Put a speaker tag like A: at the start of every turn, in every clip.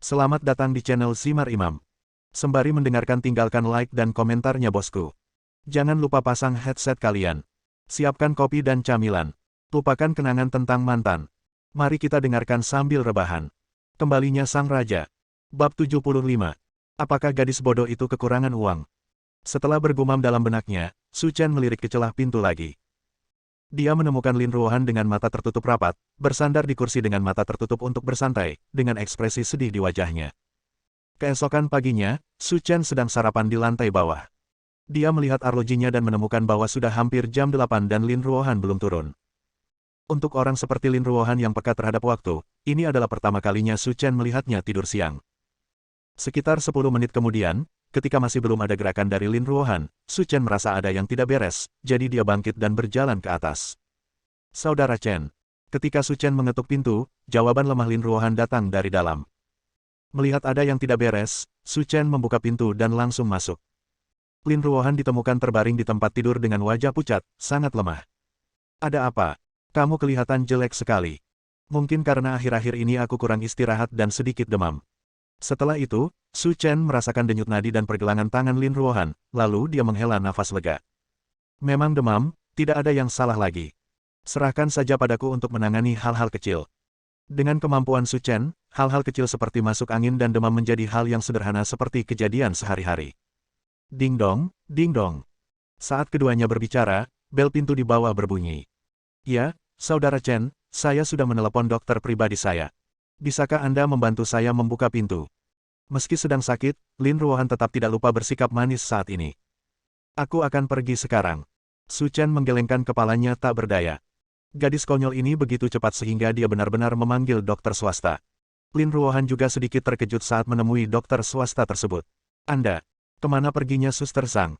A: Selamat datang di channel Simar Imam. Sembari mendengarkan tinggalkan like dan komentarnya bosku. Jangan lupa pasang headset kalian. Siapkan kopi dan camilan. Lupakan kenangan tentang mantan. Mari kita dengarkan sambil rebahan. Kembalinya Sang Raja. Bab 75. Apakah gadis bodoh itu kekurangan uang? Setelah bergumam dalam benaknya, Su Chen melirik ke celah pintu lagi. Dia menemukan Lin Ruohan dengan mata tertutup rapat, bersandar di kursi dengan mata tertutup untuk bersantai, dengan ekspresi sedih di wajahnya. Keesokan paginya, Su Chen sedang sarapan di lantai bawah. Dia melihat arlojinya dan menemukan bahwa sudah hampir jam 8 dan Lin Ruohan belum turun. Untuk orang seperti Lin Ruohan yang peka terhadap waktu, ini adalah pertama kalinya Su Chen melihatnya tidur siang. Sekitar 10 menit kemudian, ketika masih belum ada gerakan dari Lin Ruohan, Su Chen merasa ada yang tidak beres, jadi dia bangkit dan berjalan ke atas. Saudara Chen. Ketika Su Chen mengetuk pintu, jawaban lemah Lin Ruohan datang dari dalam. Melihat ada yang tidak beres, Su Chen membuka pintu dan langsung masuk. Lin Ruohan ditemukan terbaring di tempat tidur dengan wajah pucat, sangat lemah. Ada apa? Kamu kelihatan jelek sekali. Mungkin karena akhir-akhir ini aku kurang istirahat dan sedikit demam. Setelah itu, Su Chen merasakan denyut nadi dan pergelangan tangan Lin Ruohan, lalu dia menghela nafas lega. Memang demam, tidak ada yang salah lagi. Serahkan saja padaku untuk menangani hal-hal kecil. Dengan kemampuan Su Chen, hal-hal kecil seperti masuk angin dan demam menjadi hal yang sederhana seperti kejadian sehari-hari. Ding dong, ding dong. Saat keduanya berbicara, bel pintu di bawah berbunyi. Ya, Saudara Chen, saya sudah menelepon dokter pribadi saya. Bisakah Anda membantu saya membuka pintu? Meski sedang sakit, Lin Ruohan tetap tidak lupa bersikap manis saat ini. Aku akan pergi sekarang. Su Chen menggelengkan kepalanya tak berdaya. Gadis konyol ini begitu cepat sehingga dia benar-benar memanggil dokter swasta. Lin Ruohan juga sedikit terkejut saat menemui dokter swasta tersebut. Anda, kemana perginya Suster Zhang?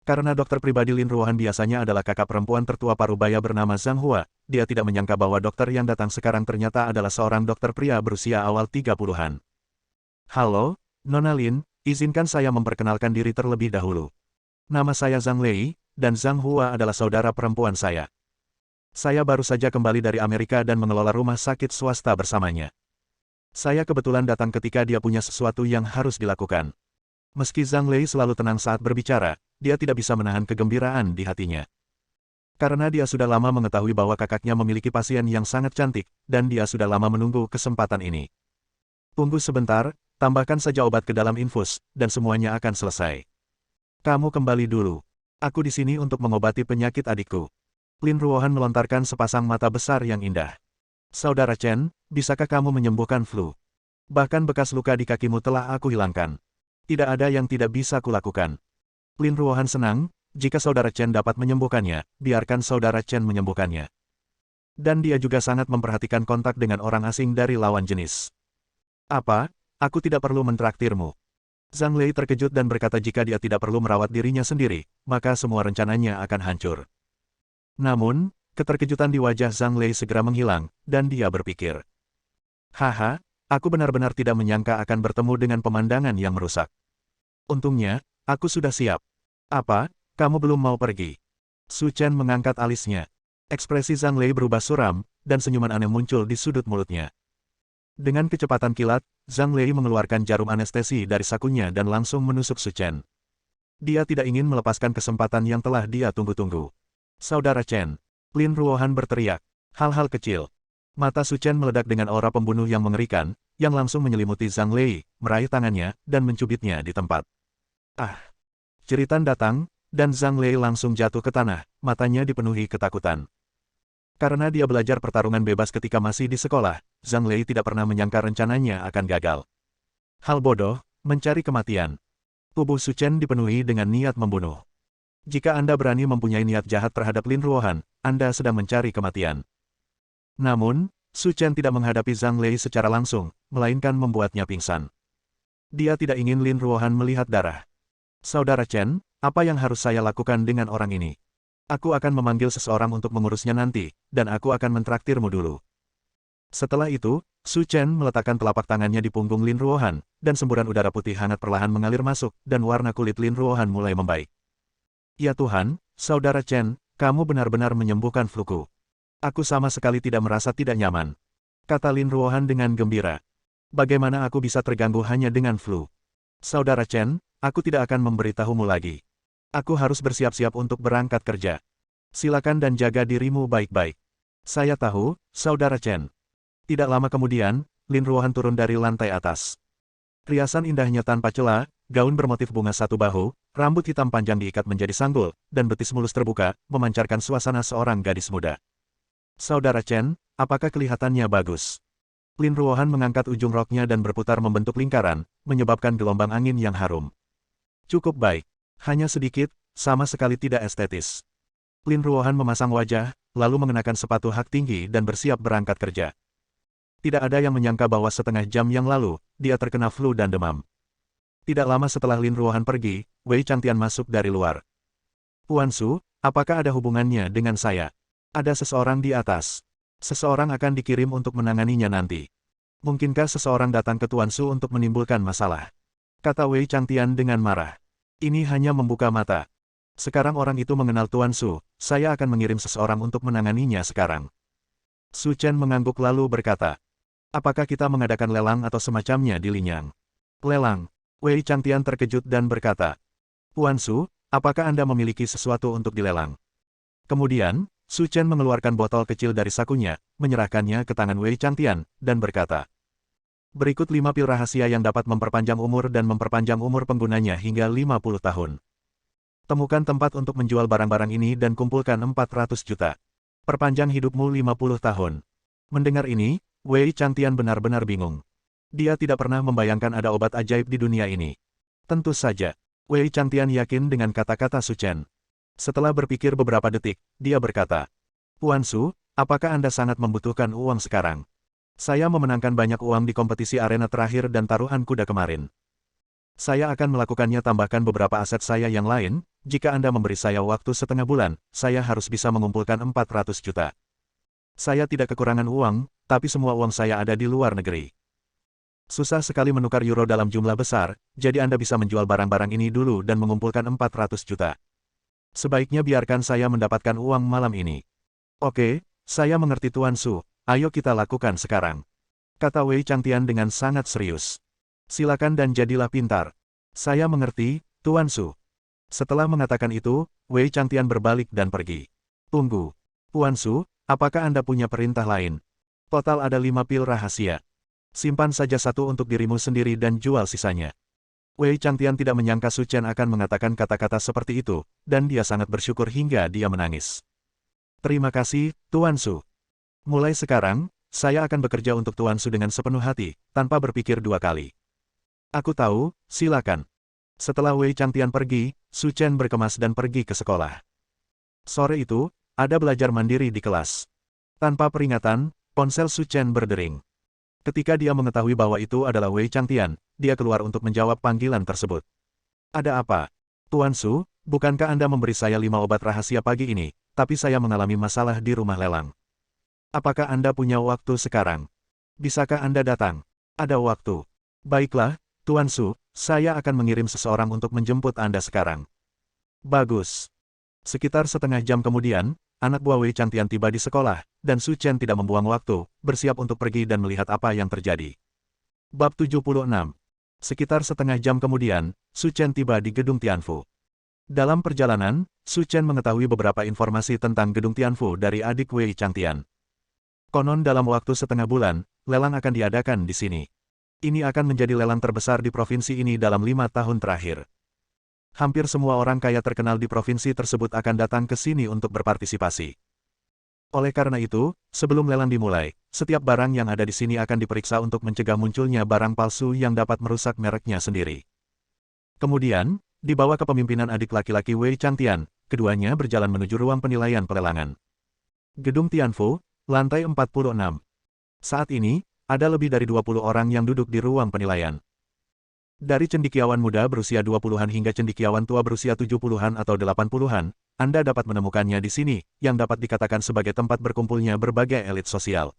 A: Karena dokter pribadi Lin Ruohan biasanya adalah kakak perempuan tertua parubaya bernama Zhang Hua, dia tidak menyangka bahwa dokter yang datang sekarang ternyata adalah seorang dokter pria berusia awal 30-an. Halo, Nona Lin, izinkan saya memperkenalkan diri terlebih dahulu. Nama saya Zhang Lei, dan Zhang Hua adalah saudara perempuan saya. Saya baru saja kembali dari Amerika dan mengelola rumah sakit swasta bersamanya. Saya kebetulan datang ketika dia punya sesuatu yang harus dilakukan. Meski Zhang Lei selalu tenang saat berbicara, dia tidak bisa menahan kegembiraan di hatinya. Karena dia sudah lama mengetahui bahwa kakaknya memiliki pasien yang sangat cantik, dan dia sudah lama menunggu kesempatan ini. Tunggu sebentar, tambahkan saja obat ke dalam infus, dan semuanya akan selesai. Kamu kembali dulu. Aku di sini untuk mengobati penyakit adikku. Lin Ruohan melontarkan sepasang mata besar yang indah. Saudara Chen, bisakah kamu menyembuhkan flu? Bahkan bekas luka di kakimu telah aku hilangkan. Tidak ada yang tidak bisa kulakukan. Lin Ruohan senang, jika saudara Chen dapat menyembuhkannya, biarkan saudara Chen menyembuhkannya. Dan dia juga sangat memperhatikan kontak dengan orang asing dari lawan jenis. Apa? Aku tidak perlu mentraktirmu. Zhang Lei terkejut dan berkata jika dia tidak perlu merawat dirinya sendiri, maka semua rencananya akan hancur. Namun, keterkejutan di wajah Zhang Lei segera menghilang, dan dia berpikir. Haha, aku benar-benar tidak menyangka akan bertemu dengan pemandangan yang merusak. Untungnya, aku sudah siap. Apa, kamu belum mau pergi? Su Chen mengangkat alisnya. Ekspresi Zhang Lei berubah suram, dan senyuman aneh muncul di sudut mulutnya. Dengan kecepatan kilat, Zhang Lei mengeluarkan jarum anestesi dari sakunya dan langsung menusuk Su Chen. Dia tidak ingin melepaskan kesempatan yang telah dia tunggu-tunggu. Saudara Chen. Lin Ruohan berteriak. Hal-hal kecil. Mata Su Chen meledak dengan aura pembunuh yang mengerikan, yang langsung menyelimuti Zhang Lei, meraih tangannya, dan mencubitnya di tempat. Ah! Jeritan datang, dan Zhang Lei langsung jatuh ke tanah, matanya dipenuhi ketakutan. Karena dia belajar pertarungan bebas ketika masih di sekolah, Zhang Lei tidak pernah menyangka rencananya akan gagal. Hal bodoh, mencari kematian. Tubuh Su Chen dipenuhi dengan niat membunuh. Jika Anda berani mempunyai niat jahat terhadap Lin Ruohan, Anda sedang mencari kematian. Namun, Su Chen tidak menghadapi Zhang Lei secara langsung, melainkan membuatnya pingsan. Dia tidak ingin Lin Ruohan melihat darah. Saudara Chen, apa yang harus saya lakukan dengan orang ini? Aku akan memanggil seseorang untuk mengurusnya nanti, dan aku akan mentraktirmu dulu. Setelah itu, Su Chen meletakkan telapak tangannya di punggung Lin Ruohan, dan semburan udara putih hangat perlahan mengalir masuk, dan warna kulit Lin Ruohan mulai membaik. Ya Tuhan, Saudara Chen, kamu benar-benar menyembuhkan fluku. Aku sama sekali tidak merasa tidak nyaman. Kata Lin Ruohan dengan gembira. Bagaimana aku bisa terganggu hanya dengan flu? Saudara Chen, aku tidak akan memberitahumu lagi. Aku harus bersiap-siap untuk berangkat kerja. Silakan dan jaga dirimu baik-baik. Saya tahu, Saudara Chen. Tidak lama kemudian, Lin Ruohan turun dari lantai atas. Riasan indahnya tanpa celah, gaun bermotif bunga satu bahu, rambut hitam panjang diikat menjadi sanggul, dan betis mulus terbuka, memancarkan suasana seorang gadis muda. Saudara Chen, apakah kelihatannya bagus? Lin Ruohan mengangkat ujung roknya dan berputar membentuk lingkaran, menyebabkan gelombang angin yang harum. Cukup baik. Hanya sedikit, sama sekali tidak estetis. Lin Ruohan memasang wajah, lalu mengenakan sepatu hak tinggi dan bersiap berangkat kerja. Tidak ada yang menyangka bahwa setengah jam yang lalu, dia terkena flu dan demam. Tidak lama setelah Lin Ruohan pergi, Wei Changtian masuk dari luar. Puan Su, apakah ada hubungannya dengan saya? Ada seseorang di atas. Seseorang akan dikirim untuk menanganinya nanti. Mungkinkah seseorang datang ke Tuan Su untuk menimbulkan masalah? Kata Wei Changtian dengan marah. Ini hanya membuka mata. Sekarang orang itu mengenal Tuan Su, saya akan mengirim seseorang untuk menanganinya sekarang. Su Chen mengangguk lalu berkata. Apakah kita mengadakan lelang atau semacamnya di Linyang? Lelang. Wei Changtian terkejut dan berkata. Puan Su, apakah Anda memiliki sesuatu untuk dilelang? Kemudian, Su Chen mengeluarkan botol kecil dari sakunya, menyerahkannya ke tangan Wei Changtian, dan berkata. Berikut 5 pil rahasia yang dapat memperpanjang umur dan memperpanjang umur penggunanya hingga 50 tahun. Temukan tempat untuk menjual barang-barang ini dan kumpulkan 400 juta. Perpanjang hidupmu 50 tahun. Mendengar ini, Wei Changtian benar-benar bingung. Dia tidak pernah membayangkan ada obat ajaib di dunia ini. Tentu saja, Wei Changtian yakin dengan kata-kata Su Chen. Setelah berpikir beberapa detik, dia berkata, Puan Su, apakah Anda sangat membutuhkan uang sekarang? Saya memenangkan banyak uang di kompetisi arena terakhir dan taruhan kuda kemarin. Saya akan melakukannya tambahkan beberapa aset saya yang lain, jika Anda memberi saya waktu setengah bulan, saya harus bisa mengumpulkan 400 juta. Saya tidak kekurangan uang, tapi semua uang saya ada di luar negeri. Susah sekali menukar euro dalam jumlah besar, jadi Anda bisa menjual barang-barang ini dulu dan mengumpulkan 400 juta. Sebaiknya biarkan saya mendapatkan uang malam ini. Oke, saya mengerti Tuan Su, ayo kita lakukan sekarang. Kata Wei Changtian dengan sangat serius. Silakan dan jadilah pintar. Saya mengerti, Tuan Su. Setelah mengatakan itu, Wei Changtian berbalik dan pergi. Tunggu. Puan Su, apakah Anda punya perintah lain? Total ada 5 pil rahasia. Simpan saja satu untuk dirimu sendiri dan jual sisanya. Wei Changtian tidak menyangka Su Chen akan mengatakan kata-kata seperti itu, dan dia sangat bersyukur hingga dia menangis. Terima kasih, Tuan Su. Mulai sekarang, saya akan bekerja untuk Tuan Su dengan sepenuh hati, tanpa berpikir dua kali. Aku tahu, silakan. Setelah Wei Changtian pergi, Su Chen berkemas dan pergi ke sekolah. Sore itu, ada belajar mandiri di kelas. Tanpa peringatan, ponsel Su Chen berdering. Ketika dia mengetahui bahwa itu adalah Wei Changtian, dia keluar untuk menjawab panggilan tersebut. Ada apa? Tuan Su, bukankah Anda memberi saya 5 obat rahasia pagi ini, tapi saya mengalami masalah di rumah lelang. Apakah Anda punya waktu sekarang? Bisakah Anda datang? Ada waktu. Baiklah, Tuan Su, saya akan mengirim seseorang untuk menjemput Anda sekarang. Bagus. Sekitar setengah jam kemudian, anak buah Wei Changtian tiba di sekolah, dan Su Chen tidak membuang waktu, bersiap untuk pergi dan melihat apa yang terjadi. Bab 76. Sekitar setengah jam kemudian, Su Chen tiba di Gedung Tianfu. Dalam perjalanan, Su Chen mengetahui beberapa informasi tentang Gedung Tianfu dari adik Wei Changtian. Konon dalam waktu setengah bulan, lelang akan diadakan di sini. Ini akan menjadi lelang terbesar di provinsi ini dalam 5 tahun terakhir. Hampir semua orang kaya terkenal di provinsi tersebut akan datang ke sini untuk berpartisipasi. Oleh karena itu, sebelum lelang dimulai, setiap barang yang ada di sini akan diperiksa untuk mencegah munculnya barang palsu yang dapat merusak mereknya sendiri. Kemudian, di bawah kepemimpinan adik laki-laki Wei Changtian, keduanya berjalan menuju ruang penilaian pelelangan. Gedung Tianfu, lantai 46. Saat ini, ada lebih dari 20 orang yang duduk di ruang penilaian. Dari cendekiawan muda berusia 20-an hingga cendekiawan tua berusia 70-an atau 80-an, Anda dapat menemukannya di sini, yang dapat dikatakan sebagai tempat berkumpulnya berbagai elit sosial.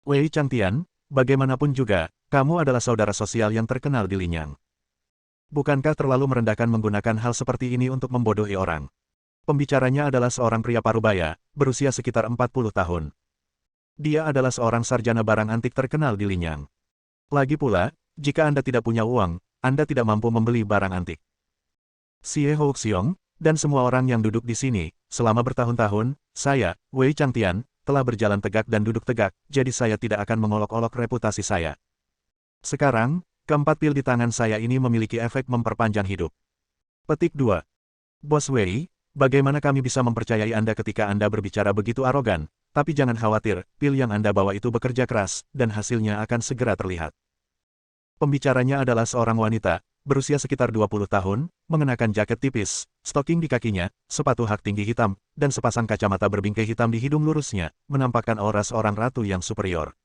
A: Wei Changtian, bagaimanapun juga, kamu adalah saudara sosial yang terkenal di Linyang. Bukankah terlalu merendahkan menggunakan hal seperti ini untuk membodohi orang? Pembicaranya adalah seorang pria parubaya, berusia sekitar 40 tahun. Dia adalah seorang sarjana barang antik terkenal di Linyang. Lagi pula, jika Anda tidak punya uang, Anda tidak mampu membeli barang antik. Xie Houxiong, dan semua orang yang duduk di sini, selama bertahun-tahun, saya, Wei Changtian, telah berjalan tegak dan duduk tegak, jadi saya tidak akan mengolok-olok reputasi saya. Sekarang, keempat pil di tangan saya ini memiliki efek memperpanjang hidup. Petik 2. Bos Wei, bagaimana kami bisa mempercayai Anda ketika Anda berbicara begitu arogan, tapi jangan khawatir, pil yang Anda bawa itu bekerja keras, dan hasilnya akan segera terlihat. Pembicaranya adalah seorang wanita, berusia sekitar 20 tahun, mengenakan jaket tipis, stoking di kakinya, sepatu hak tinggi hitam, dan sepasang kacamata berbingkai hitam di hidung lurusnya, menampakkan aura seorang ratu yang superior.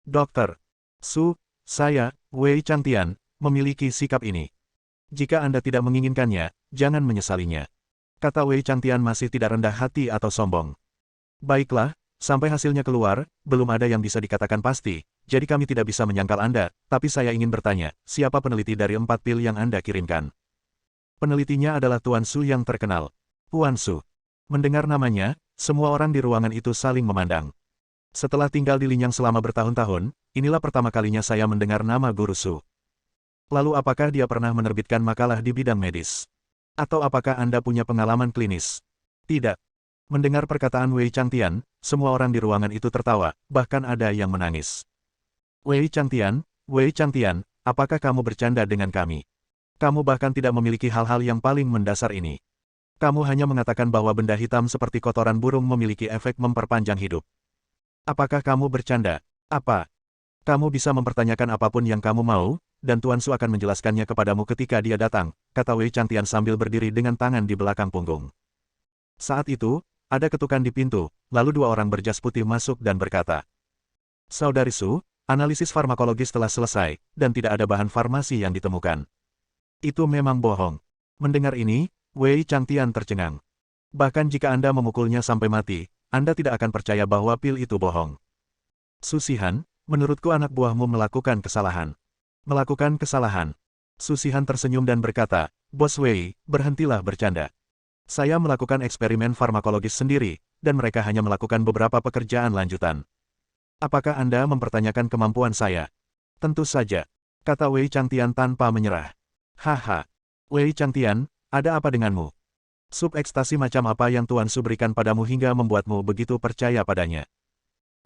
A: Dokter Su, saya, Wei Changtian, memiliki sikap ini. Jika Anda tidak menginginkannya, jangan menyesalinya. Kata Wei Changtian masih tidak rendah hati atau sombong. Baiklah, sampai hasilnya keluar, belum ada yang bisa dikatakan pasti, jadi kami tidak bisa menyangkal Anda, tapi saya ingin bertanya, siapa peneliti dari 4 pil yang Anda kirimkan? Penelitinya adalah Tuan Su yang terkenal. Tuan Su. Mendengar namanya, semua orang di ruangan itu saling memandang. Setelah tinggal di Linyang selama bertahun-tahun, inilah pertama kalinya saya mendengar nama Guru Su. Lalu apakah dia pernah menerbitkan makalah di bidang medis? Atau apakah Anda punya pengalaman klinis? Tidak. Mendengar perkataan Wei Changtian, semua orang di ruangan itu tertawa, bahkan ada yang menangis. Wei Changtian, apakah kamu bercanda dengan kami? Kamu bahkan tidak memiliki hal-hal yang paling mendasar ini. Kamu hanya mengatakan bahwa benda hitam seperti kotoran burung memiliki efek memperpanjang hidup. Apakah kamu bercanda? Apa? Kamu bisa mempertanyakan apapun yang kamu mau, dan Tuan Su akan menjelaskannya kepadamu ketika dia datang, kata Wei Changtian sambil berdiri dengan tangan di belakang punggung. Saat itu, ada ketukan di pintu, lalu dua orang berjas putih masuk dan berkata, Saudari Su, analisis farmakologis telah selesai, dan tidak ada bahan farmasi yang ditemukan. Itu memang bohong. Mendengar ini, Wei Changtian tercengang. Bahkan jika Anda memukulnya sampai mati, Anda tidak akan percaya bahwa pil itu bohong. Su Shihan, menurutku anak buahmu melakukan kesalahan. Melakukan kesalahan. Su Shihan tersenyum dan berkata, Bos Wei, berhentilah bercanda. Saya melakukan eksperimen farmakologis sendiri, dan mereka hanya melakukan beberapa pekerjaan lanjutan. Apakah Anda mempertanyakan kemampuan saya? Tentu saja, kata Wei Changtian tanpa menyerah. Haha. Wei Changtian, ada apa denganmu? Sub ekstasi macam apa yang Tuan Su berikan padamu hingga membuatmu begitu percaya padanya?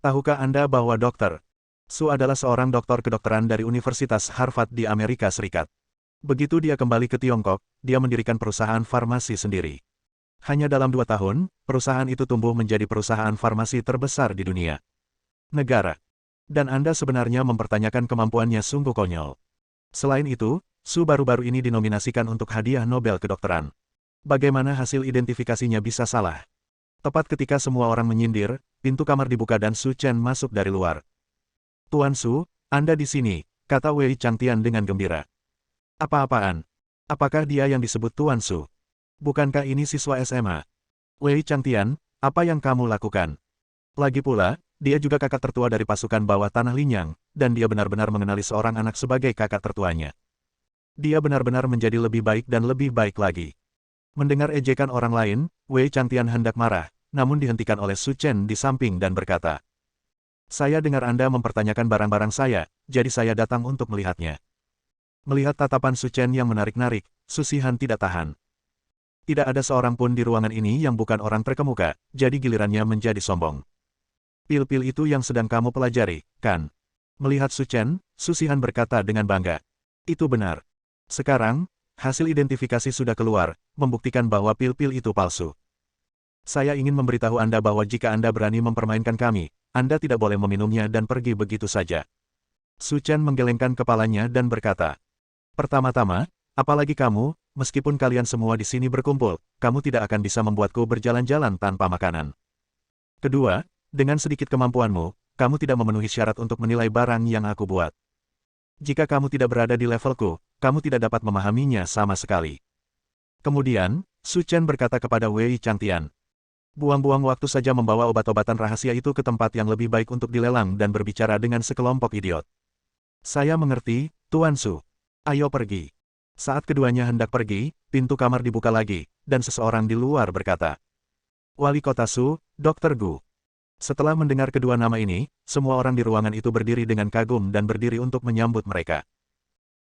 A: Tahukah Anda bahwa Dr. Su adalah seorang doktor kedokteran dari Universitas Harvard di Amerika Serikat? Begitu dia kembali ke Tiongkok, dia mendirikan perusahaan farmasi sendiri. Hanya dalam 2 tahun, perusahaan itu tumbuh menjadi perusahaan farmasi terbesar di dunia. Negara. Dan Anda sebenarnya mempertanyakan kemampuannya sungguh konyol. Selain itu, Su baru-baru ini dinominasikan untuk hadiah Nobel kedokteran. Bagaimana hasil identifikasinya bisa salah? Tepat ketika semua orang menyindir, pintu kamar dibuka dan Su Chen masuk dari luar. Tuan Su, Anda di sini, kata Wei Changtian dengan gembira. Apa-apaan? Apakah dia yang disebut Tuan Su? Bukankah ini siswa SMA? Wei Changtian, apa yang kamu lakukan? Lagi pula, dia juga kakak tertua dari pasukan bawah tanah Linyang, dan dia benar-benar mengenali seorang anak sebagai kakak tertuanya. Dia benar-benar menjadi lebih baik dan lebih baik lagi. Mendengar ejekan orang lain, Wei Changtian hendak marah, namun dihentikan oleh Su Chen di samping dan berkata, Saya dengar Anda mempertanyakan barang-barang saya, jadi saya datang untuk melihatnya. Melihat tatapan Su Chen yang menarik-narik, Su Shihan tidak tahan. Tidak ada seorang pun di ruangan ini yang bukan orang terkemuka, jadi gilirannya menjadi sombong. Pil-pil itu yang sedang kamu pelajari, kan? Melihat Su Chen, Su Shihan berkata dengan bangga. Itu benar. Sekarang, hasil identifikasi sudah keluar, membuktikan bahwa pil-pil itu palsu. Saya ingin memberitahu Anda bahwa jika Anda berani mempermainkan kami, Anda tidak boleh meminumnya dan pergi begitu saja. Su Chen menggelengkan kepalanya dan berkata, Pertama-tama, apalagi kamu, meskipun kalian semua di sini berkumpul, kamu tidak akan bisa membuatku berjalan-jalan tanpa makanan. Kedua, dengan sedikit kemampuanmu, kamu tidak memenuhi syarat untuk menilai barang yang aku buat. Jika kamu tidak berada di levelku, kamu tidak dapat memahaminya sama sekali. Kemudian, Su Chen berkata kepada Wei Changtian, Buang-buang waktu saja membawa obat-obatan rahasia itu ke tempat yang lebih baik untuk dilelang dan berbicara dengan sekelompok idiot. Saya mengerti, Tuan Su. Ayo pergi. Saat keduanya hendak pergi, pintu kamar dibuka lagi, dan seseorang di luar berkata, Wali Kota Su, Dr. Gu. Setelah mendengar kedua nama ini, semua orang di ruangan itu berdiri dengan kagum dan berdiri untuk menyambut mereka.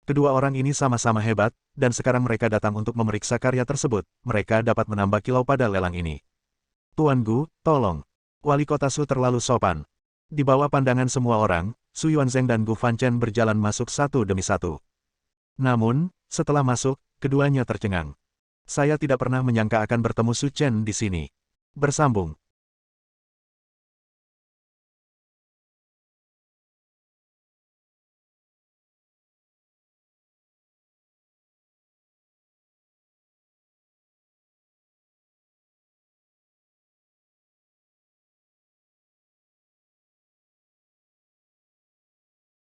A: Kedua orang ini sama-sama hebat, dan sekarang mereka datang untuk memeriksa karya tersebut. Mereka dapat menambah kilau pada lelang ini. Tuan Gu, tolong. Wali kota Su terlalu sopan. Di bawah pandangan semua orang, Su Yuanzheng dan Gu Fanchen berjalan masuk satu demi satu. Namun, setelah masuk, keduanya tercengang. Saya tidak pernah menyangka akan bertemu Su Chen di sini. Bersambung.